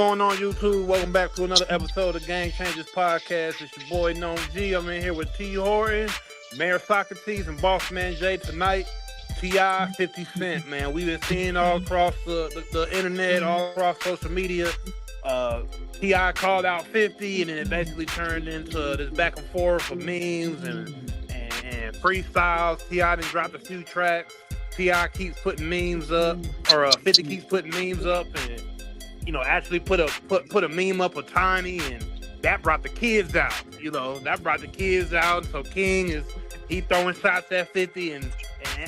going on, YouTube? Welcome back to another episode of Game Changers Podcast. It's your boy, Known G. I'm in here with T. Horton, Mayor Socrates, and Boss Man Jay tonight. T.I., 50 Cent, man. We've been seeing all across the internet, all across social media. T.I. called out 50, and then it basically turned into this back and forth of memes and freestyles. T.I. done dropped a few tracks. T.I. keeps putting memes up, or 50 keeps putting memes up, and actually put a meme up of Tiny, and that brought the kids out. So King he throwing shots at 50 and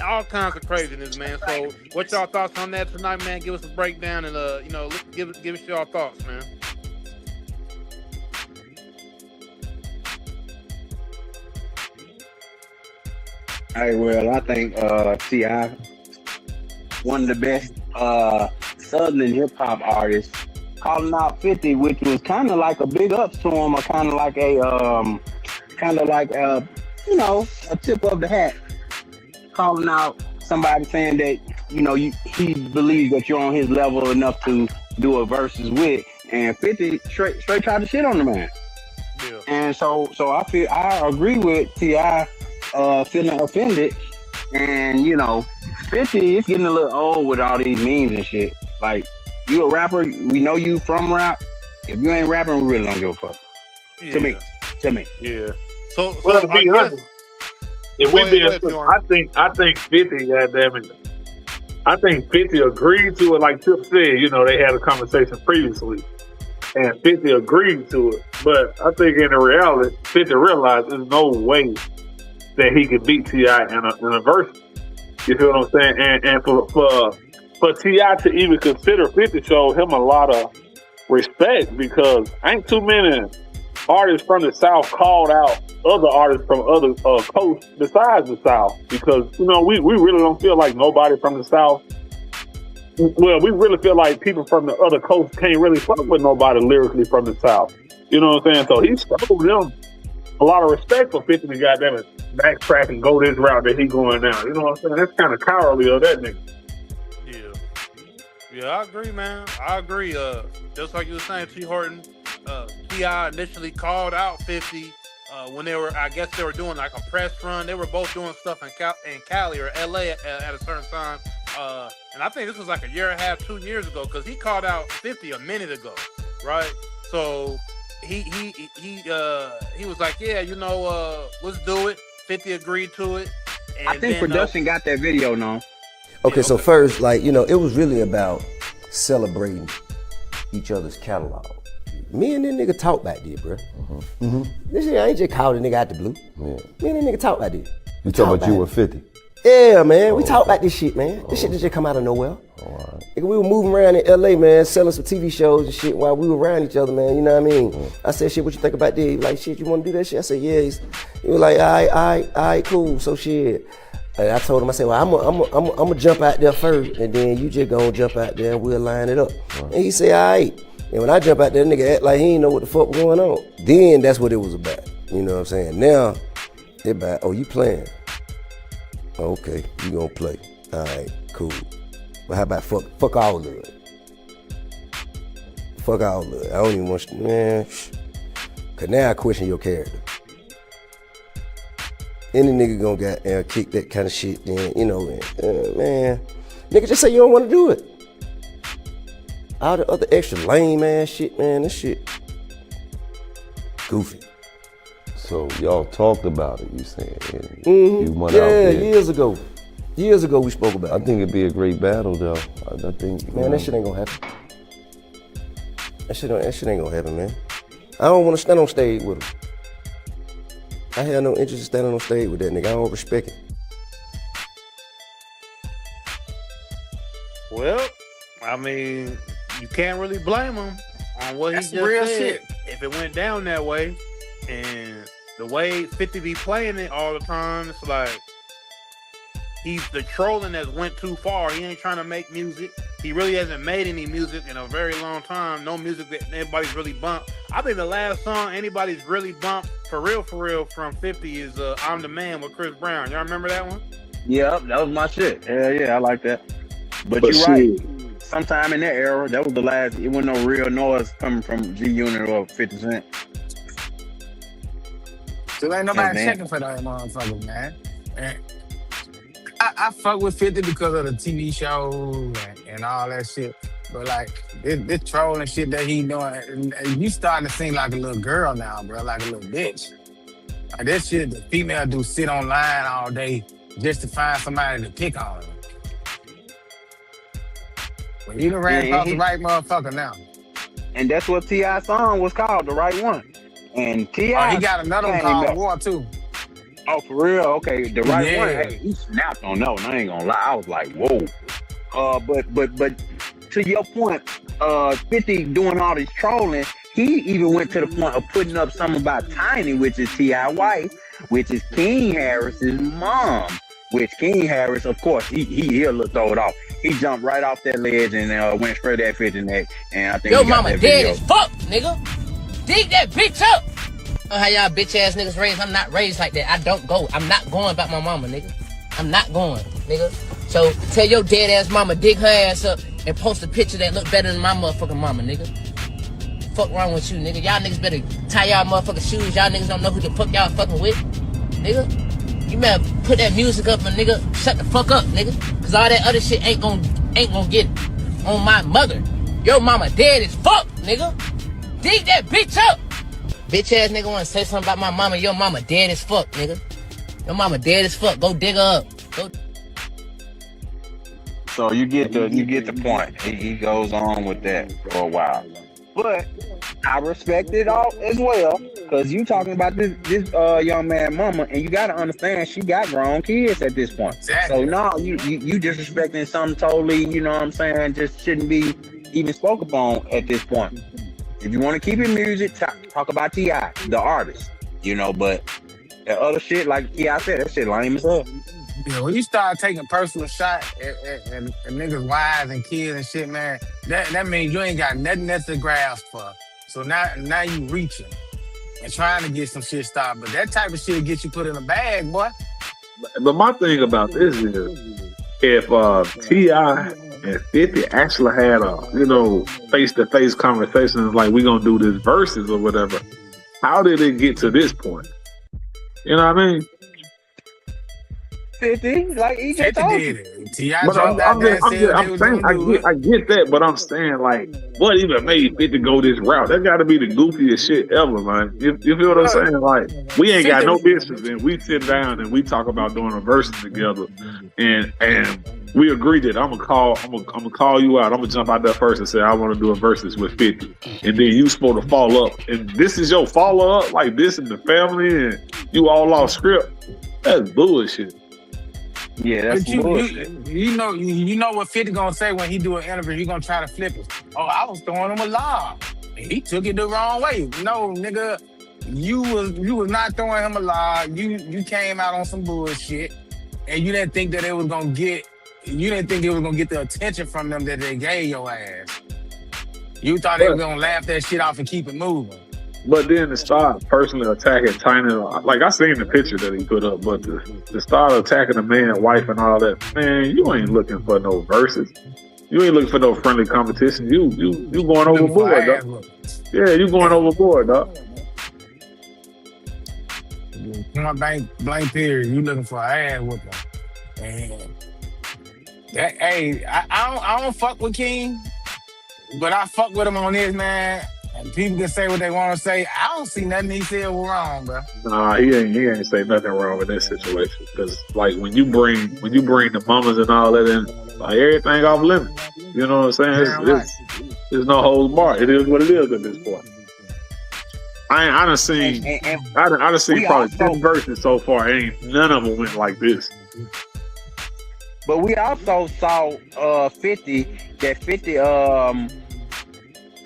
all kinds of craziness, man. So what's y'all thoughts on that tonight, man? Give us a breakdown and give us y'all thoughts, man. All right, well, I think T.I. one of the best Southern hip hop artists, calling out 50, which was kind of like a big ups to him, or kind of like a tip of the hat, calling out somebody saying that he believes that you're on his level enough to do a versus with, and 50 straight tried to shit on the man. Yeah. And so I agree with T.I. Feeling offended, and 50 is getting a little old with all these memes and shit. Like, you a rapper, we know you from rap. If you ain't rapping, we really don't give a fuck. Yeah. To me. Yeah. So to be honest, I think 50, goddamn it. I think 50 agreed to it, like Tip said. They had a conversation previously, and 50 agreed to it. But I think in the reality, 50 realized there's no way that he could beat T.I. in a verse. You feel what I'm saying? And for T.I. to even consider 50 showed him a lot of respect, because ain't too many artists from the South called out other artists from other coasts besides the South, because we really don't feel like nobody from the South. Well, we really feel like people from the other coasts can't really fuck with nobody lyrically from the South. You know what I'm saying? So he showed them a lot of respect for 50 to goddamn it backtrack and go this route that he going now. You know what I'm saying? That's kind of cowardly of that nigga. Yeah, I agree, man. I agree. Just like you were saying, T. Horton, T.I. initially called out 50 when they were doing like a press run. They were both doing stuff in Cali or LA at a certain time. And I think this was like a year and a half, 2 years ago, because he called out 50 a minute ago, right? So he was like, yeah, let's do it. 50 agreed to it. And I think production got that video now. Okay, so first, it was really about celebrating each other's catalog. Me and that nigga talk back there, bro. This shit, I ain't just called a nigga out the blue. Yeah. Me and that nigga talk back there. You talking about you with 50? Yeah, man. We talk about this shit, man. This shit just come out of nowhere. Right. Nigga, we were moving around in LA, man, selling some TV shows and shit while we were around each other, man. You know what I mean? I said, shit, what you think about this? He was like, shit, you want to do that shit? I said, yeah. He was like, all right, cool. So shit. And I told him, I said, well, I'm gonna jump out there first, and then you just gonna jump out there and we'll line it up. Right. And he said, all right. And when I jump out there, nigga act like he ain't know what the fuck was going on. Then that's what it was about. You know what I'm saying? Now, it's about, oh, you playing? Okay, you gonna play. All right, cool. But how about fuck all of it? Fuck all of it. I don't even want you, man. Cause now I question your character. Any nigga gonna get kick that kind of shit, then, man. Nigga, just say you don't wanna do it. All the other extra lame ass shit, man, this shit goofy. So y'all talked about it, you saying? You went out there. Years ago. Years ago we spoke about it. I think it'd be a great battle, though. I think. Man, that shit ain't gonna happen. That shit ain't gonna happen, man. I don't wanna stand on stage with him. I have no interest in standing on stage with that nigga. I don't respect it. Well, I mean, you can't really blame him on what That's he just real said. shit. If it went down that way, and the way 50 be playing it all the time, it's like the trolling has went too far. He ain't trying to make music. He really hasn't made any music in a very long time. No music that anybody's really bumped. I think the last song anybody's really bumped for real from 50 is I'm the Man with Chris Brown. Y'all remember that one? Yeah, that was my shit. Hell yeah, I like that. But you're shit, right. sometime in that era. That was the last. It wasn't no real noise coming from G Unit or 50 Cent. So ain't nobody checking for that motherfucker, man. And I fuck with 50 because of the TV shows and all that shit. But like this trolling shit that he doing, and you starting to seem like a little girl now, bro, like a little bitch. Like that shit the female do sit online all day just to find somebody to pick on. Well, you done ran across the right motherfucker now. And that's what T.I. song was called, The Right One. And T.I. he got another one called War too. Oh, for real? Okay, The Right One. Hey, he snapped on that one. I ain't gonna lie. I was like, whoa. But to your point, 50 doing all this trolling, he even went to the point of putting up something about Tiny, which is T.I. wife, which is King Harris's mom. Which King Harris, of course, he'll throw it off. He jumped right off that ledge and went straight at 50 neck. And I think yo mama dead as fuck, nigga. Dig that bitch up. Oh, how y'all bitch ass niggas raised? I'm not raised like that. I don't go. I'm not going about my mama, nigga. I'm not going, nigga. So tell your dead ass mama dig her ass up and post a picture that look better than my motherfucking mama, nigga. Fuck wrong with you, nigga? Y'all niggas better tie y'all motherfucking shoes. Y'all niggas don't know who the fuck y'all fucking with, nigga. You better put that music up and nigga shut the fuck up, nigga. Cause all that other shit ain't gonna get on my mother. Your mama dead as fuck, nigga. Dig that bitch up. Bitch ass nigga wanna say something about my mama. Your mama dead as fuck, nigga. Your mama dead as fuck. Go dig her up. Go. So you get the point. He goes on with that for a while. But I respect it all as well, because you talking about this young man mama, and you gotta understand she got grown kids at this point. Exactly. So no, you disrespecting something totally, you know what I'm saying, just shouldn't be even spoke upon at this point. If you want to keep it music, talk about T.I., the artist, you know, but that other shit, like T.I. said, that shit lame as hell. Yeah, when you start taking personal shots and niggas' wives and kids and shit, man, that means you ain't got nothing else to grasp for. So now you reaching and trying to get some shit stopped. But that type of shit gets you put in a bag, boy. But my thing about this is, if T.I. and 50 actually had a, face-to-face conversation, like we gonna do this verses or whatever, how did it get to this point? You know what I mean? 50, like EJ told you. But I get that, but I'm saying, like, what even made 50 go this route? That got to be the goofiest shit ever, man. You feel what I'm saying? Like, we ain't got no business, and we sit down and we talk about doing a verses together, and we agree that I'm gonna call you out. I'm gonna jump out there first and say I want to do a verses with 50, and then you supposed to follow up, and this is your follow up, like this in the family, and you all off script. That's bullshit. Yeah, that's bullshit. You know what 50 gonna say when he do an interview? He gonna try to flip it. Oh, I was throwing him a lob. He took it the wrong way. No, nigga, you was not throwing him a lob. You came out on some bullshit, and you didn't think that it was gonna get. You didn't think it was gonna get the attention from them that they gave your ass. You thought they were gonna laugh that shit off and keep it moving. But then to start personally attacking Tiny, like I seen the picture that he put up, but to start attacking the man, wife, and all that, man, you ain't looking for no verses. You ain't looking for no friendly competition. You going overboard, dog. Yeah, you going overboard, dog. Blank period. You looking for an ass whooping. And that, hey, I don't fuck with King, but I fuck with him on this, man. And people can say what they want to say. I don't see nothing he said was wrong, bro. Nah, he ain't say nothing wrong with this situation. Because like when you bring the mamas and all that in, like everything off limits. You know what I'm saying? There's no holds barred. It is what it is at this point. I done seen probably 10 verses so far. None of them went like this. But we also saw 50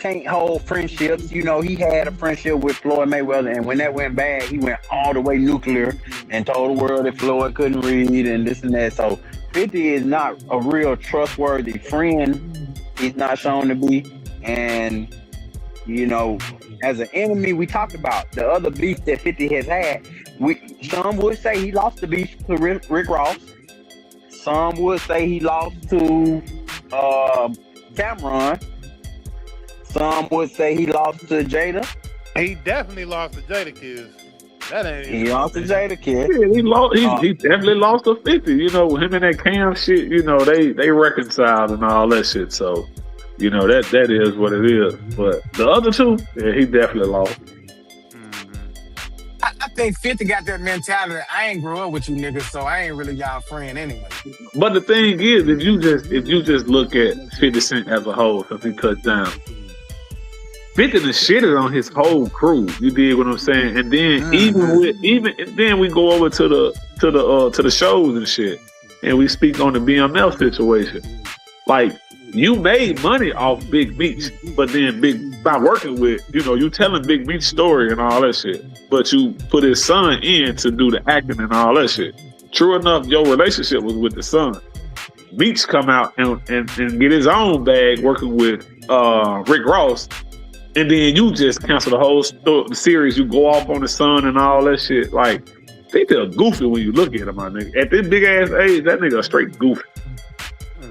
can't hold friendships. You know, he had a friendship with Floyd Mayweather, and when that went bad, he went all the way nuclear and told the world that Floyd couldn't read and this and that. So 50 is not a real trustworthy friend. He's not shown to be. And, you know, as an enemy, we talked about the other beef that 50 has had. Some would say he lost the beef to Rick Ross. Some would say he lost to Cameron. Some would say he lost to Jada. He definitely lost to Jadakiss. That ain't He lost to Jada Kid. Yeah, he lost. He definitely lost to 50. You know, him and that Cam shit. You know, they reconciled and all that shit. So, you know, that is what it is. But the other two, yeah, he definitely lost. I think 50 got that mentality. I ain't grew up with you niggas, so I ain't really y'all friend anyway. But the thing is, if you just look at 50 Cent as a whole, since he touched down, 50 done shitted on his whole crew. You dig what I'm saying? And then then we go over to the shows and shit, and we speak on the BML situation. Like, you made money off Big Meech, but then by working with, you know, you telling Big Meech's story and all that shit, but you put his son in to do the acting and all that shit. True enough, your relationship was with the son. Meech come out and get his own bag working with Rick Ross. And then you just cancel the whole series. You go off on the son and all that shit. Like, they feel goofy when you look at him, my nigga. At this big ass age, that nigga a straight goofy.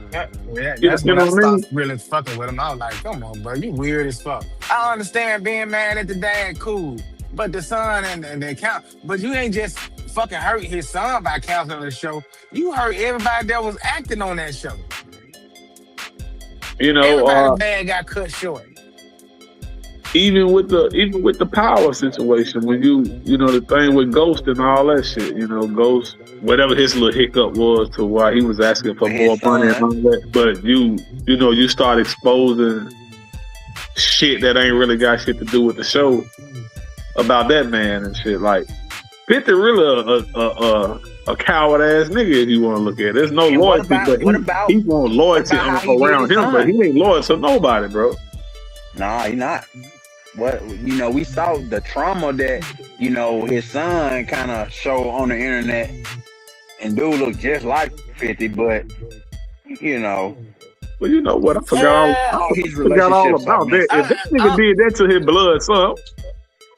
That's when I stopped really fucking with him. I was like, come on, bro, you weird as fuck. I understand being mad at the dad, cool. But the son and the account, but you ain't just fucking hurt his son by canceling the show. You hurt everybody that was acting on that show. You know, everybody's bad got cut short. Even with the power situation, when you know the thing with Ghost and all that shit, you know, Ghost, whatever his little hiccup was to why he was asking for more money and all that, but you know, you start exposing shit that ain't really got shit to do with the show about that man and shit. Like, 50 really a coward ass nigga if you want to look at it. There's no loyalty, but he want loyalty around him, but he ain't loyal to nobody, bro. Nah, he not. What, you know, we saw the trauma that, you know, his son kind of show on the internet, and dude look just like 50, but, you know. Well, you know what? I forgot all about that. If that nigga did that to his blood son,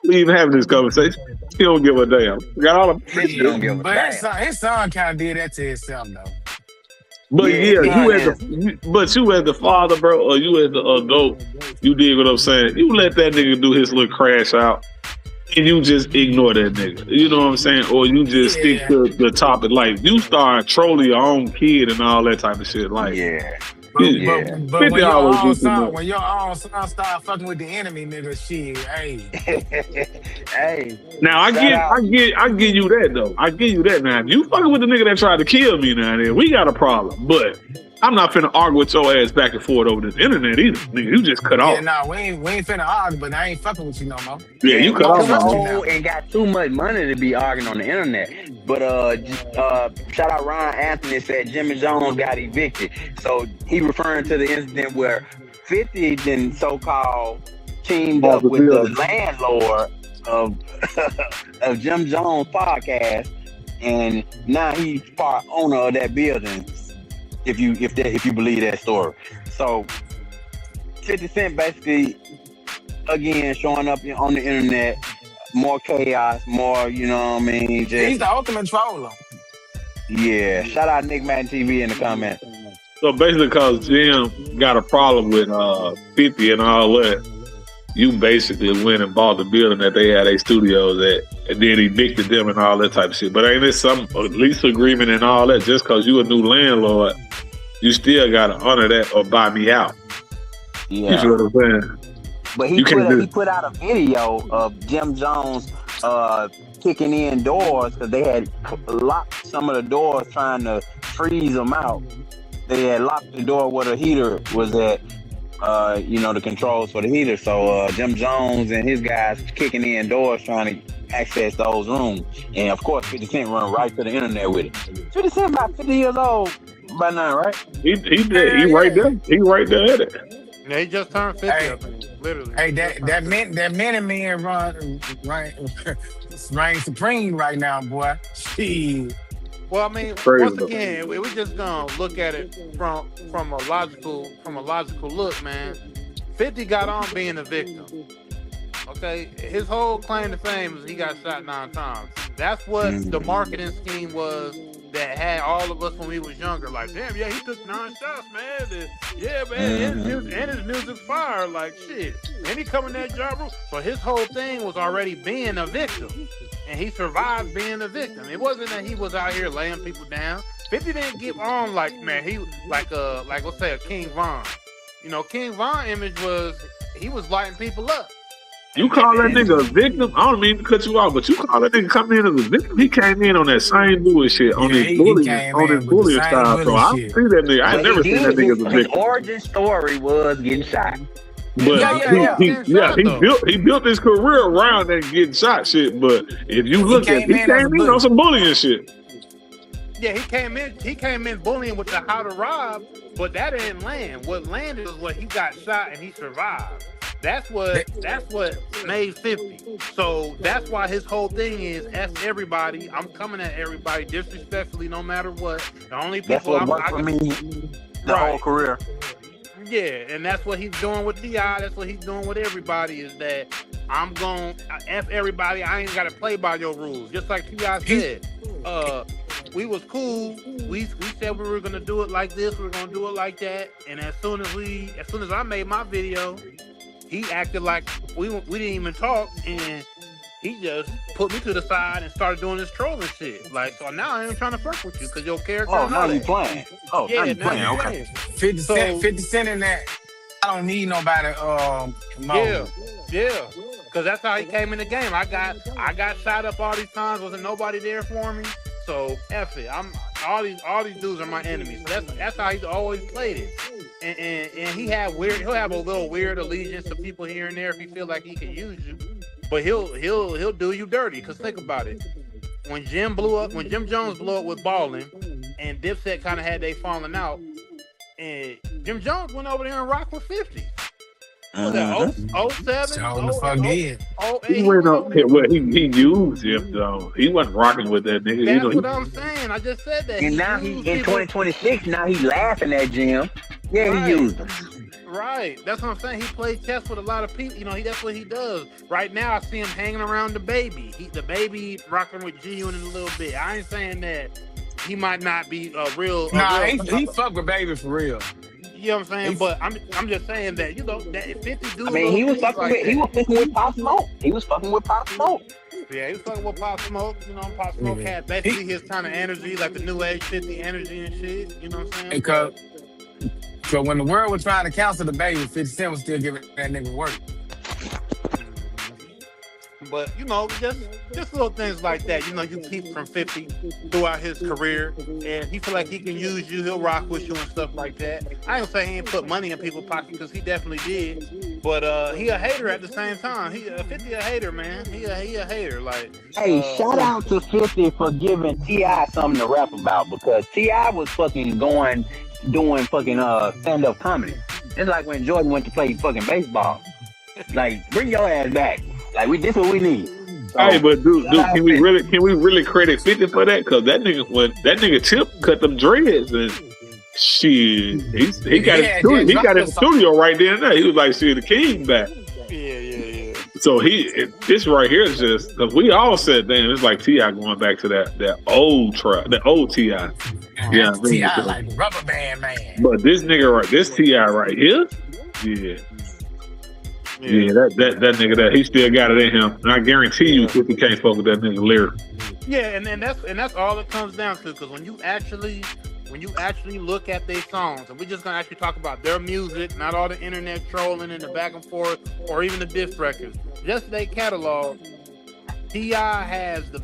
we even having this conversation. He don't give a damn. Forgot all about it. But his son kind of did that to himself, though. But you as the father, bro, or you as the adult, you dig what I'm saying? You let that nigga do his little crash out, and you just ignore that nigga. You know what I'm saying? Or you just stick to the topic. Like, you start trolling your own kid and all that type of shit. Like, But when your own son start fucking with the enemy, nigga, shit, hey. Hey. Now I give you that though. I give you that now. If you fucking with the nigga that tried to kill me now, then we got a problem. But I'm not finna argue with your ass back and forth over this internet either. Nigga, you just cut off. Yeah, nah, we ain't finna argue, but I ain't fucking with you no more. Yeah, you cut off. And got too much money to be arguing on the internet. But shout out Ryan Anthony said Jimmy Jones got evicted. So he referring to the incident where 50 then so-called teamed up with the landlord of Jim Jones podcast, and now he's part owner of that building. If you believe that story. So 50 Cent basically again showing up on the internet, more chaos, more, you know what I mean? He's the ultimate troller. Yeah. Shout out Nick Madden TV in the comments. So basically, because Jim got a problem with 50 and all that, you basically went and bought the building that they had their studios at, and then evicted them and all that type of shit. But ain't there some lease agreement and all that? Just because you a new landlord, you still got to honor that or buy me out. Yeah. You see what I'm saying? But he put out a video of Jim Jones kicking in doors because they had locked some of the doors trying to freeze them out. They had locked the door where the heater was at, the controls for the heater. So Jim Jones and his guys kicking in doors trying to access those rooms. And of course, 50 Cent run right to the internet with it. 50 Cent about 50 years old by now, right? He right there. He right there at it. Yeah, he just turned 50, literally. Hey, that Mini-Man reign supreme right now, boy. Shit. Well, I mean, Crazy once again, we just gonna look at it from a logical look, man. 50 got on being a victim. Okay, his whole claim to fame is he got shot 9 times. That's what the marketing scheme was that had all of us when we was younger. Like, damn, yeah, he took 9 shots, man. Yeah, man, his music's fire. Like, shit. And he coming that job rule. So his whole thing was already being a victim. And he survived being a victim. It wasn't that he was out here laying people down. 50 didn't get on like, man, he like let's say a King Von. You know, King Von image was he was lighting people up. You call that nigga a victim? I don't mean to cut you off, but you call that nigga coming in as a victim? He came in on that same bullshit, on his bullying style. So I don't see that nigga. I ain't never seen that nigga as a victim. His origin story was getting shot. But he built his career around that getting shot shit. But if you look at he came in on some bullying shit. Yeah, he came in bullying with the how to rob, but that didn't land. What landed was what he got shot and he survived. That's what made 50. So that's why his whole thing is ask everybody. I'm coming at everybody disrespectfully, no matter what. The only people that's what worked for me the whole career. Yeah, and that's what he's doing with T.I. That's what he's doing with everybody. Is that I'm going F everybody. I ain't got to play by your rules. Just like T.I. said. We was cool. We said we were gonna do it like this. We were gonna do it like that. And as soon as I made my video, he acted like we didn't even talk, and he just put me to the side and started doing this trolling shit. Like, so now I ain't trying to fuck with you because your character. Oh, now you playing. Oh, yeah, now you playing. Okay. 50 Cent in that. I don't need nobody. Yeah. Because that's how he came in the game. I got shot up all these times. Wasn't nobody there for me. So F it. All these dudes are my enemies. So that's how he's always played it. And he'll have a little weird allegiance to people here and there if he feel like he can use you. But he'll do you dirty. Cause think about it. When Jim Jones blew up with Ballin', and Dipset kind of had they falling out, and Jim Jones went over there and rocked with 50. Was that 07? 08? He went up. Well, he used him though. He wasn't rocking with that nigga. That's what I'm saying. I just said that. And now he in 2026. Now he's laughing at Jim. Yeah, he used him. Right. That's what I'm saying. He plays chess with a lot of people. You know, that's what he does. Right now, I see him hanging around the baby. The baby rocking with G-Unit in a little bit. I ain't saying that he might not be a real. He fuck with baby for real. You know what I'm saying? But I'm just saying that, you know, that if 50 dudes. I mean, he was fucking with Pop Smoke. He was fucking with Pop Smoke. Yeah, he was fucking with Pop Smoke. You know, Pop Smoke had basically his kind of energy, like the new age 50 energy and shit. You know what I'm saying? So when the world was trying to cancel the baby, 50 Cent was still giving that nigga work. But, you know, just little things like that. You know, you keep from 50 throughout his career, and he feel like he can use you. He'll rock with you and stuff like that. I ain't say he ain't put money in people's pockets because he definitely did. But he a hater at the same time. 50 a hater, man. He a hater. Like, hey, shout out to 50 for giving T.I. something to rap about, because T.I. was fucking doing fucking stand-up comedy. It's like when Jordan went to play fucking baseball. Like, bring your ass back. Like, this what we need. So, hey, but dude, can we really credit 50 for that? Because that nigga Chip cut them dreads and shit. He got his studio right there and there. He was like, "See the king back." Yeah. So this right here is just because we all said, "Damn, it's like T.I. going back to that old T.I." Yeah, T.I. like Rubber Band Man. But this nigga this T.I. right here, yeah, that nigga that he still got it in him, and I guarantee you, 50 can't fuck with that nigga lyric. Yeah, and that's all it comes down to. Because when you actually look at their songs, and we're just gonna actually talk about their music, not all the internet trolling and the back and forth, or even the diss records, just their catalog. T.I. has the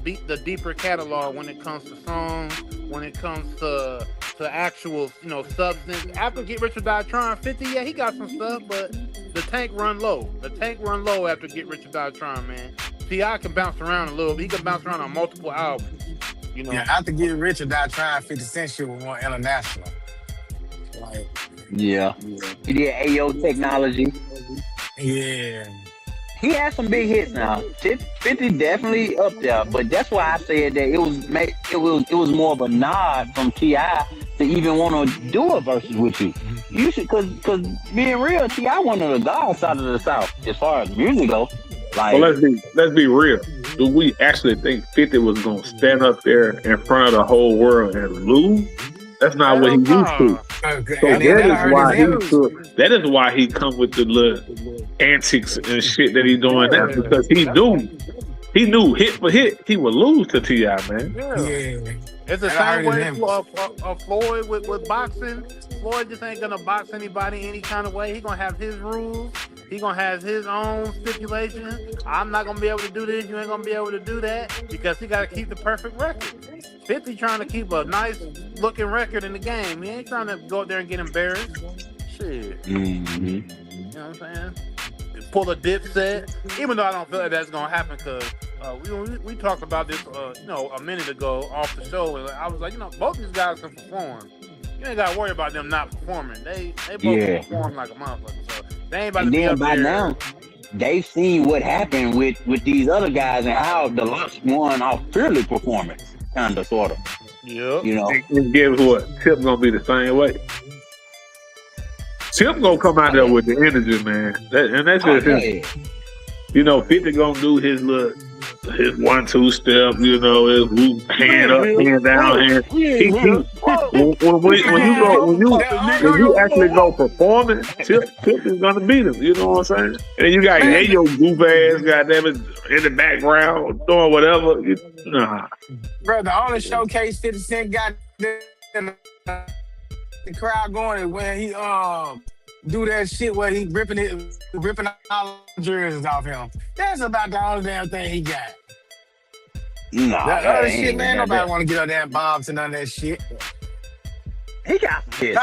deeper catalog when it comes to songs, when it comes to actual, you know, substance. After Get Rich or Die Trying, 50, yeah, he got some stuff, but the tank run low. The tank run low after Get Rich or Die Trying, man. T.I. can bounce around a little bit. He can bounce around on multiple albums, you know. Yeah, after Get Rich or Die Trying, 50 Cent shit was more international. Like, yeah. He did AO Technology. Yeah. He had some big hits now. 50 definitely up there, but that's why I said that it was more of a nod from T.I. to even want to do a versus with you. You should, cause being real, T.I. one of the gods out of the South as far as music goes. Like, well, let's be real. do we actually think 50 was gonna stand up there in front of the whole world and lose? That's not what he used to. So that is why he come with the little antics and shit that he doing now, because he knew hit for hit he would lose to T.I., man. Yeah. It's the same way Floyd with boxing. Floyd just ain't gonna box anybody any kind of way. He gonna have his rules. He gonna have his own stipulations. I'm not gonna be able to do this. You ain't gonna be able to do that, because he gotta keep the perfect record. 50 trying to keep a nice looking record in the game. He ain't trying to go out there and get embarrassed. Shit. Mm-hmm. You know what I'm saying? Pull a Dipset, even though I don't feel like that's gonna happen, because we talked about this a minute ago off the show, and I was like, both these guys can perform. You ain't gotta worry about them not performing. They both perform like a motherfucker, so they ain't about to be up by there. now, they've seen what happened with these other guys and how the Lux won off purely performance, kind of, sort of. Yeah. And guess what? Tip gonna be the same way. Tip gonna come out there with the energy, man. That's just him. 50 gonna do his 1-2 step, his whoop, hand up, hand down, hand. When you actually go performing, Tip is gonna beat him. You know what I'm saying? And you got Yayo goof ass, goddamn it, in the background doing whatever. Bro, the only showcase 50 Cent got the crowd going is when he do that shit where he ripping all the jerseys off him. That's about the only damn thing he got. Nah, that other shit, man, nobody want to get on that Bobs and none of that shit. He got some shit,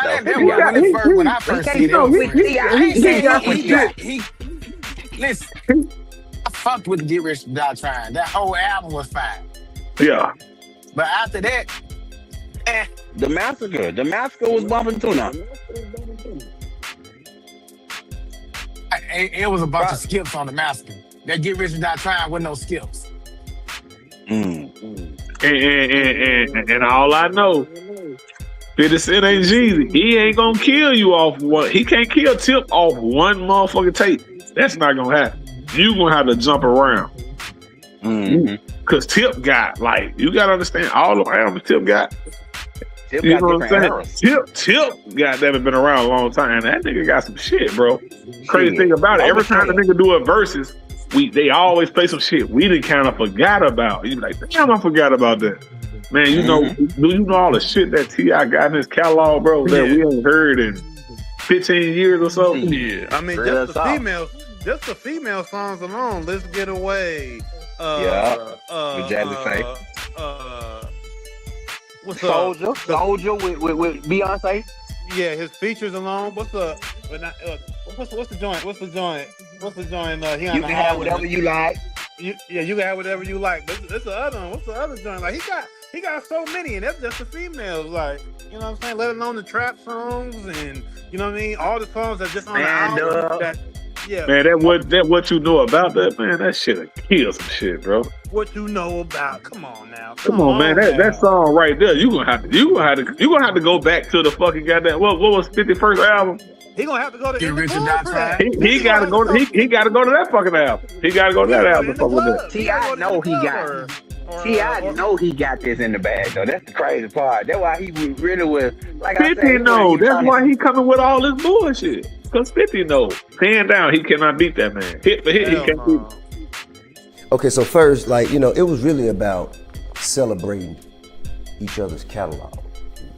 when I first see it, listen, I fucked with Get Rich or Die Trying. That whole album was fine. Yeah. But after that, The Massacre was bumping too now. It was a bunch of skips on the Massacre. That Get Rich or Die Trying with no skips. And all I know, 50 Cent ain't Jeezy. He ain't gonna kill you off one. He can't kill Tip off one motherfucking tape. That's not gonna happen. You gonna have to jump around. Cause Tip got, you gotta understand, all the albums Tip got. Tip you got know what I'm different saying? eras. Tip goddamn been around a long time. That nigga got some shit, bro. Crazy thing about it, every time the nigga do a versus, they always play some shit we done kind of forgot about. You be like, damn, I forgot about that. Man, do you know all the shit that T.I. got in his catalog, bro, that we ain't heard in 15 years or so? Yeah. I mean, just the female songs alone. Let's Get Away. With Jazzy Faye. Soldier with Beyonce. Yeah, his features alone. What's the joint? What's the joint? You can have whatever you like. You can have whatever you like. But it's the other one. What's the other joint? He got so many, and that's just the females. You know what I'm saying? Let alone the trap songs, and you know what I mean. All the songs that just on the album. Man, that what you know about that, man? That shit'll kill some shit, bro. What you know about? Come on now. Come on, man. That song right there. You gonna have to go back to the fucking goddamn. What was 51st album? He gonna have to go to Get Rich or Die Trying. He gotta go. He gotta go to that fucking album. He gotta go to that album. T.I. know he got. T.I. know he got this in the bag though. That's the crazy part. That's why he really was 50 know. That's why he coming with all this bullshit. Because 50 know. Hand down, he cannot beat that man. Hit for hit, he can't beat him. Okay, so first, it was really about celebrating each other's catalog.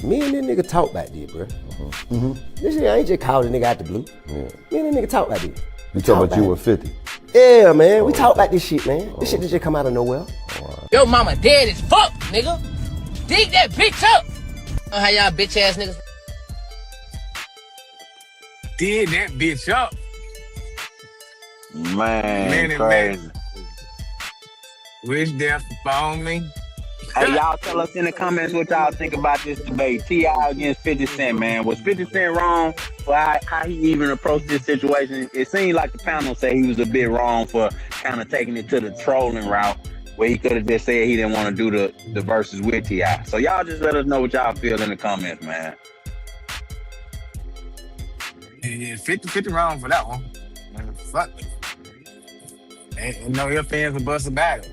Me and that nigga talk back there, bro. This shit, I ain't just called a nigga out the blue. Yeah. Me and that nigga talk back there. You talking about you with 50? Yeah, man. We talk about this shit, man. This shit just come out of nowhere. Yo mama dead as fuck, nigga. Dig that bitch up. How y'all bitch ass niggas did that bitch up. Man, crazy. Wish death upon me. Hey, y'all tell us in the comments what y'all think about this debate. T.I. against 50 Cent, man. Was 50 Cent wrong for how he even approached this situation? It seemed like the panel said he was a bit wrong for kind of taking it to the trolling route, where he could have just said he didn't want to do the verses with T.I. So y'all just let us know what y'all feel in the comments, man. Yeah, 50 wrong for that one. Man, fuck it. Ain't no ifs, ands, or buts about it.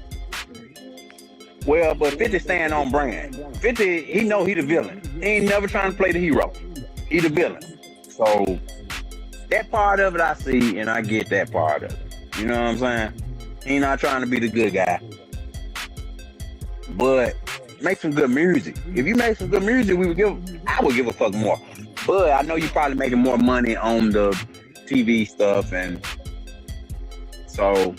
Well, but 50 stand on brand. 50, he know he the villain. He ain't never trying to play the hero. He the villain. So that part of it I see, and I get that part of it. You know what I'm saying? He not trying to be the good guy. But make some good music. If you make some good music, I would give a fuck more. But I know you probably making more money on the TV stuff, and so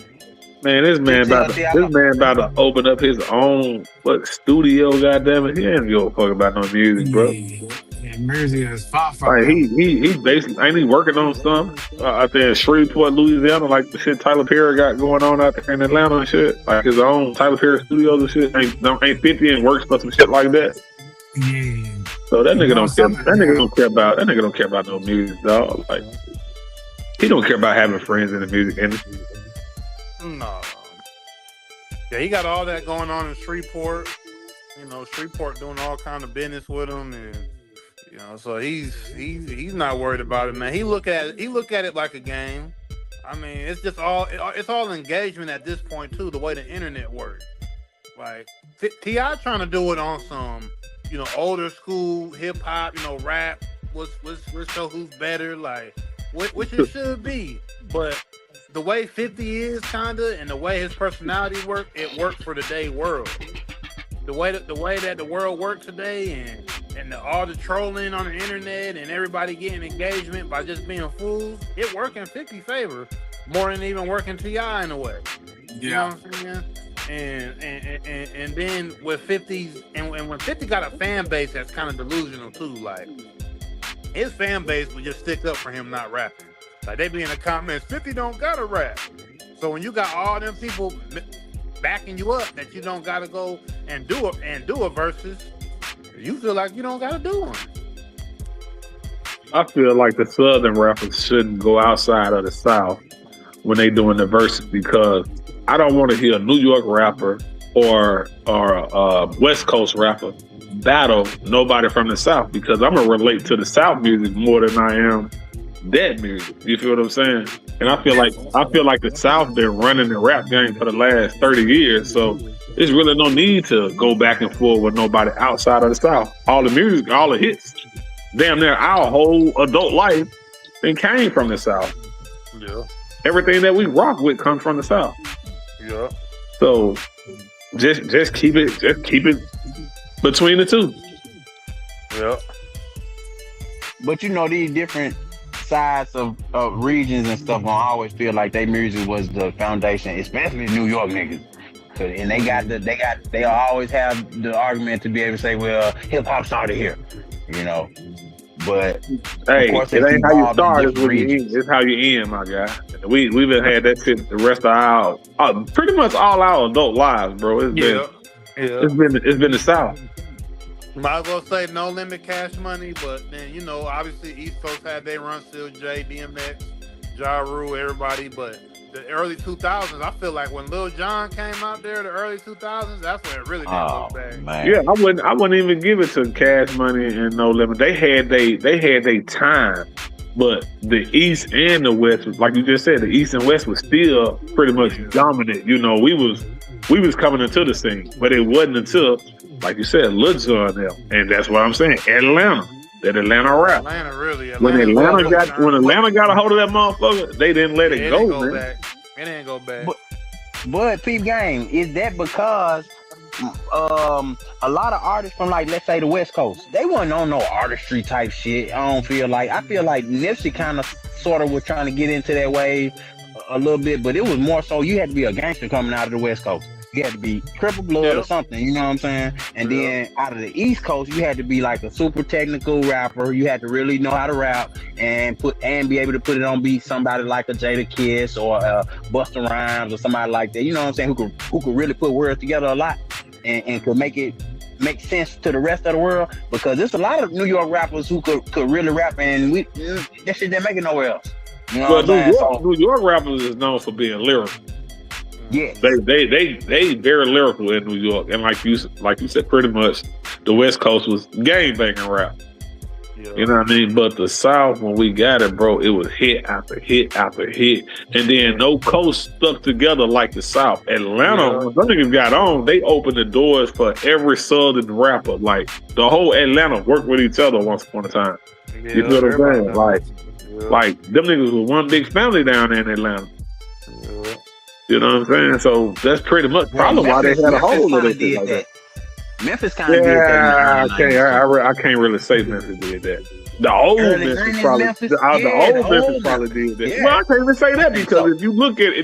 Man, this man about to open up his own studio. Goddamn it, he ain't give a fuck about no music, bro. Yeah, music is far from Like he basically ain't he working on something out there in Shreveport, Louisiana, like the shit Tyler Perry got going on out there in Atlanta and shit, like his own Tyler Perry studios and shit. Ain't 50 and works for some shit like that. Yeah. So that nigga don't care. That nigga don't care about no music, dog. Like he don't care about having friends in the music industry. No. Yeah, he got all that going on in Shreveport. You know, Shreveport doing all kind of business with him, and you know, so he's not worried about it, man. He look at it like a game. I mean, it's all engagement at this point too. The way the internet works, like T.I. trying to do it on some, you know, older school hip hop, you know, rap. Let's show who's better, like which it should be, but. The way 50 is kinda, and the way his personality it worked for today's world. The way that the world works today, and all the trolling on the internet, and everybody getting engagement by just being fools, it work in 50's favor more than even working T.I. in a way. You know what I'm saying? And then with 50's and when 50 got a fan base that's kind of delusional too, like his fan base would just stick up for him not rapping. Like they be in the comments, 50 don't gotta rap. So when you got all them people backing you up that you don't gotta go and do a versus, you feel like you don't gotta do one. I feel like the Southern rappers shouldn't go outside of the South when they doing the verses, because I don't want to hear a New York rapper or a West Coast rapper battle nobody from the South, because I'm gonna relate to the South music more than I am that music. You feel what I'm saying? And I feel like the South been running the rap game for the last 30 years, so there's really no need to go back and forth with nobody outside of the South. All the music, all the hits, damn near our whole adult life, then came from the South. Yeah. Everything that we rock with comes from the South. Yeah. So just keep it between the two. Yeah. But you know, these different sides of regions and stuff gonna always feel like their music was the foundation, especially New York niggas. And they always have the argument to be able to say, well, hip hop started here, you know. But hey, of course, it ain't how you start, it's how you end, my guy. We've been had that shit the rest of our pretty much all our adult lives, bro. It's been the South. Might as well say No Limit, Cash Money, but then, you know, obviously East Coast had they run still, J, DMX, Ja Rule, everybody, but the early 2000s, I feel like when Lil Jon came out there, the early 2000s, that's when it really didn't go bad. Man. Yeah, I wouldn't even give it to Cash Money and No Limit. They had they time, but the East and the West, like you just said, the East and West was still pretty much dominant. You know, we was coming into the scene, but it wasn't until, like you said, Lil Jon there, and that's what I'm saying. Atlanta, that Atlanta rap. When Atlanta got a hold of that motherfucker, they didn't let it go, man. It didn't go back. But peep game, is that because a lot of artists from, like, let's say the West Coast, they wasn't on no artistry type shit. I feel like Nipsey kind of sort of was trying to get into that wave a little bit, but it was more so you had to be a gangster coming out of the West Coast. You had to be Triple Blood or something, you know what I'm saying? And then out of the East Coast, you had to be like a super technical rapper. You had to really know how to rap and be able to put it on beat. Somebody like a Jadakiss or Busta Rhymes or somebody like that, you know what I'm saying? Who could really put words together a lot and could make sense to the rest of the world. Because there's a lot of New York rappers who could really rap, and that shit didn't make it nowhere else. You know what I'm saying? New York rappers is known for being lyrical. Yeah, they very lyrical in New York, and like you said, pretty much the West Coast was gang banging rap. You know what I mean? But the South, when we got it, bro, it was hit after hit after hit. And then no coast stuck together like the South. Atlanta, when some niggas got on, they opened the doors for every Southern rapper. Like, the whole Atlanta worked with each other once upon a time. You feel what I'm saying? Like, them niggas was one big family down there in Atlanta. You know what I'm saying? So that's pretty much probably why they had a whole of it like that. Memphis kind of did that. I can't really say Memphis did that. The old Memphis probably did that. Yeah. Well, I can't even say that because if you look at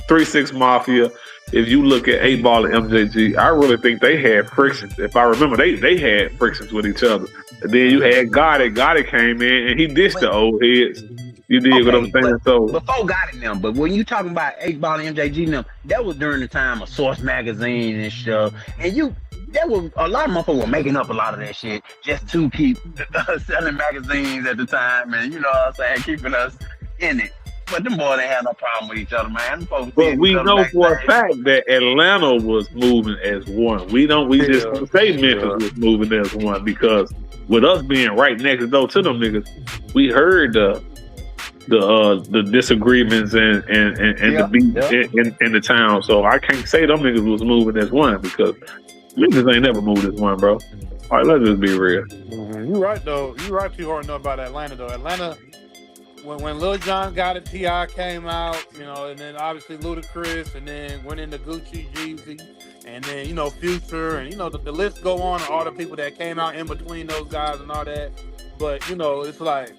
3-6 Mafia, if you look at 8 Ball and MJG, I really think they had frictions. If I remember, they had frictions with each other. And then you had Gotti. Gotti came in and he dissed the old heads. You dig what I'm saying? So before Gotti them, but when you talking about 8 Ball and MJG them, that was during the time of Source Magazine and stuff. And there was a lot of motherfuckers were making up a lot of that shit just to keep selling magazines at the time, and you know what I'm saying, keeping us in it. But them boys ain't had no problem with each other, man. But we know for a fact that Atlanta was moving as one. We just don't say Memphis was moving as one because with us being right next door to them niggas, we heard the disagreements and the beat in the town. So I can't say them niggas was moving as one because niggas ain't never moved as one, bro. All right, let's just be real. You right though. You right too hard to know about Atlanta though. Atlanta, when Lil Jon got it, T.I. came out, you know, and then obviously Ludacris, and then went into Gucci, Jeezy, and then, you know, Future, and, you know, the list go on, all the people that came out in between those guys and all that. But, you know, it's like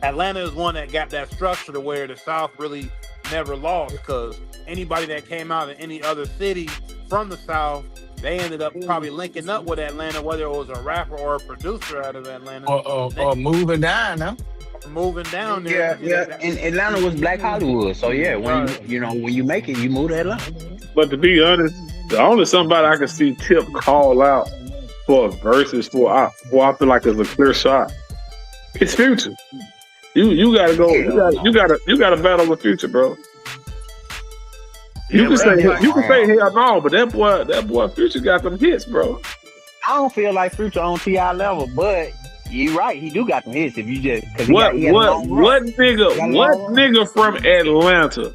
Atlanta is one that got that structure to where the South really never lost, because anybody that came out in any other city from the South, they ended up probably linking up with Atlanta, whether it was a rapper or a producer out of Atlanta. Or moving down, huh? Moving down there. Yeah. And Atlanta was Black Hollywood. So yeah, when you make it, you move to Atlanta. But to be honest, the only somebody I can see Tip call out for verses for I feel like it's a clear shot. It's Future. You gotta go. You gotta battle with Future, bro. You can say hell no, but that boy Future got them hits, bro. I don't feel like Future on T.I. level, but you're right. He do got them hits. If you just what nigga from Atlanta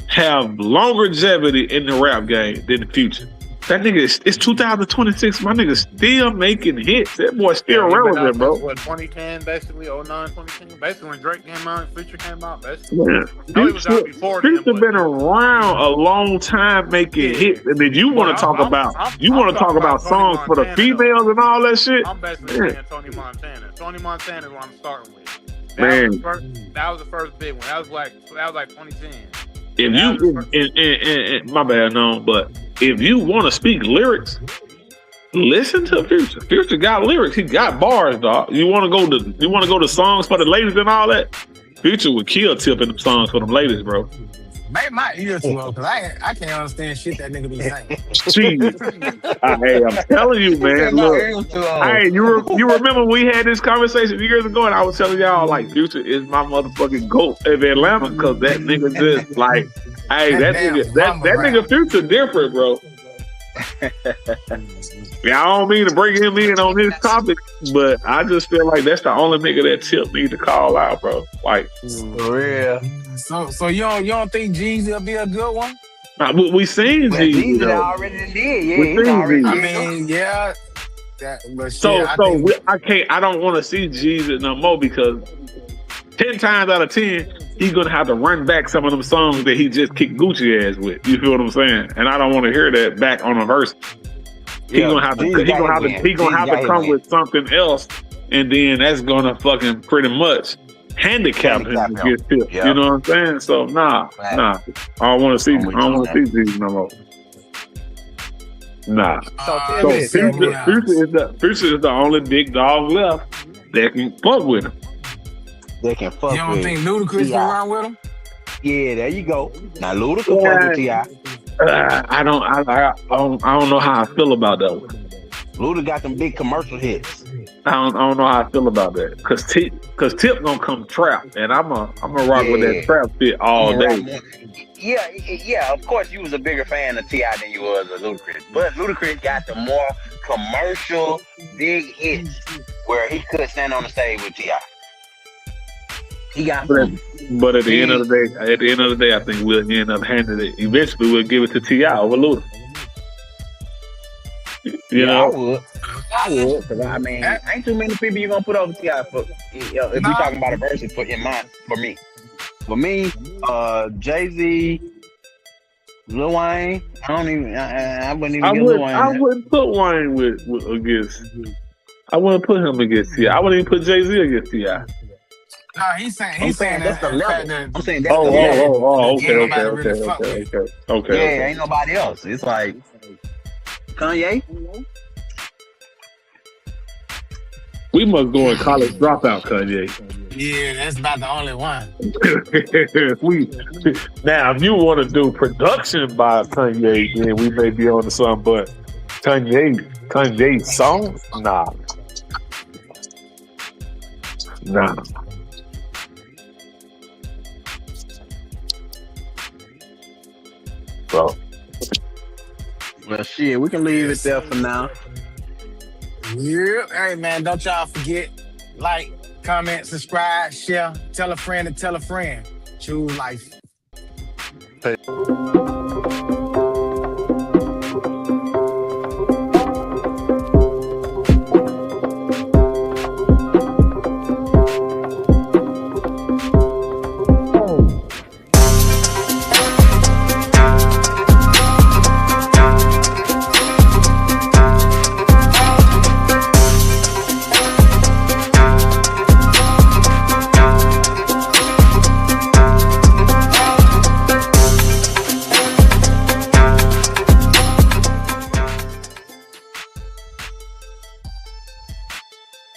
have longevity in the rap game than Future? That nigga, it's 2026. My nigga still making hits. That boy still relevant, bro. What, 2010, basically, 09, 2010? Basically, when Drake came out, Future came out, basically. Yeah. Future been around a long time making hits. And then you want to talk about songs for the females and all that shit? I'm basically saying Tony Montana. Tony Montana is what I'm starting with. That was the first big one. That was like 2010. If my bad, no, but if you want to speak lyrics, listen to Future. Future got lyrics. He got bars, dog. You want to go to songs for the ladies and all that? Future would kill Tip in them songs for them ladies, bro. Make my ears low, because I can't understand shit that nigga be saying. Hey, I'm telling you, man. Look, hey, you remember we had this conversation years ago, and I was telling y'all like Future is my motherfucking GOAT of Atlanta because that nigga just like, hey, that nigga Future different, bro. Yeah, I don't mean to bring him in on this topic, but I just feel like that's the only nigga that Tip need to call out, bro. Like, for real. So you don't think Jeezy will be a good one? We seen Jeezy. Already did. Yeah, we seen Jeezy. I mean, yeah. I don't want to see Jeezy no more because 10 times out of 10, he's gonna have to run back some of them songs that he just kicked Gucci ass with. You feel what I'm saying? And I don't want to hear that back on a verse. He's gonna have to come with something else, and then that's gonna fucking pretty much handicap him against Tip. You know what I'm saying? So nah. I don't want to see Jeezy no more. Nah. So Future is the only big dog left that can fuck with him. They can fuck with him. You don't think Ludacris can run with him? Yeah, there you go. Now Ludacris fuck with T.I. I don't know how I feel about that one. Luda got them big commercial hits. I don't know how I feel about that. Cause Tip gonna come trap, and I'm a rock with that trap shit all day. Yeah. Of course, you was a bigger fan of T.I. than you was of Ludacris, but Ludacris got the more commercial big hits where he could stand on the stage with T.I. He got But at the end of the day, I think we'll end up handing it. Eventually, we'll give it to T.I. over Luda. You know, I would, because I mean, ain't too many people you gonna put over T.I. for. If we talking about a version for me, Jay-Z, Lil Wayne. I wouldn't even give Lil Wayne. I wouldn't put Wayne against. I wouldn't put him against T.I. I wouldn't even put Jay-Z against T.I. No, he's saying that's the level. I'm saying that's the level. Okay. Yeah, ain't nobody else. It's like Kanye. We must go in college dropout, Kanye. Yeah, that's about the only one. Now, if you want to do production by Kanye, then we may be on to something. But Kanye's songs, nah. So, well, shit, we can leave it there for now. Yeah. Hey, man, don't y'all forget, like, comment, subscribe, share, tell a friend to tell a friend. Choose life. Hey.